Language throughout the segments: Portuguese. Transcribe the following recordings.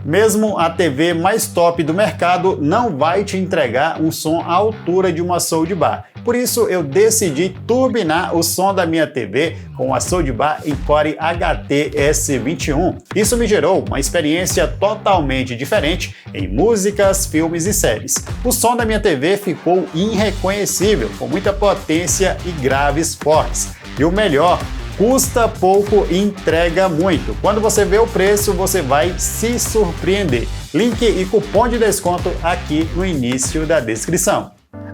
Mesmo a TV mais top do mercado não vai te entregar um som à altura de uma Soundbar. Por isso eu decidi turbinar o som da minha TV com a Soundbar Encore HT S21. Isso me gerou uma experiência totalmente diferente em músicas, filmes e séries. O som da minha TV ficou irreconhecível, com muita potência e graves fortes. E o melhor, custa pouco e entrega muito. Quando você vê o preço, você vai se surpreender. Link e cupom de desconto aqui no início da descrição.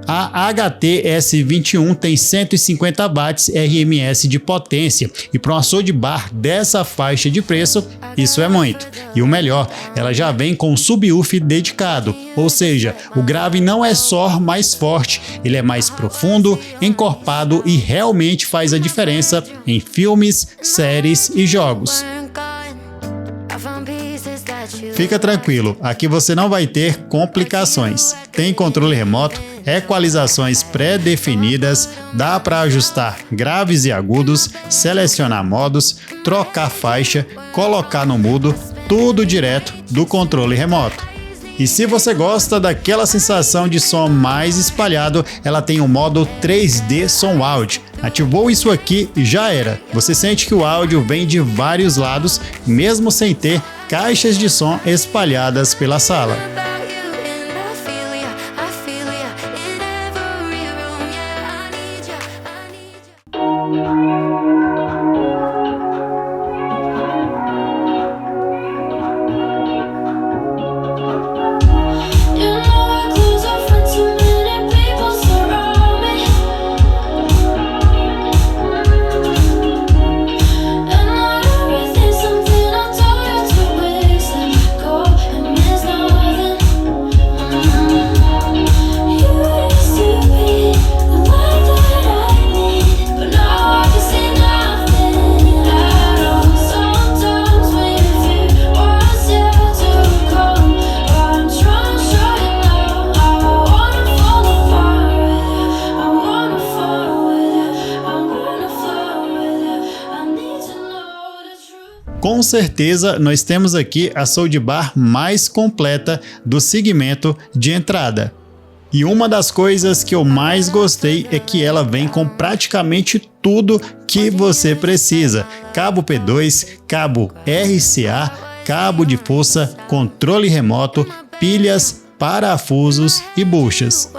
A HT S21 tem 150 watts RMS de potência e para uma Soundbar dessa faixa de preço, isso é muito. E o melhor, ela já vem com um subwoofer dedicado, ou seja, o grave não é só mais forte, ele é mais profundo, encorpado e realmente faz a diferença em filmes, séries e jogos. Fica tranquilo, aqui você não vai ter complicações. Tem controle remoto, equalizações pré-definidas, dá para ajustar graves e agudos, selecionar modos, trocar faixa, colocar no mudo, tudo direto do controle remoto. E se você gosta daquela sensação de som mais espalhado, ela tem o modo 3D Som Audio. Ativou isso aqui e já era. Você sente que o áudio vem de vários lados, mesmo sem ter caixas de som espalhadas pela sala. Com certeza, nós temos aqui a Soundbar mais completa do segmento de entrada. E uma das coisas que eu mais gostei é que ela vem com praticamente tudo que você precisa. Cabo P2, cabo RCA, cabo de força, controle remoto, pilhas, parafusos e buchas.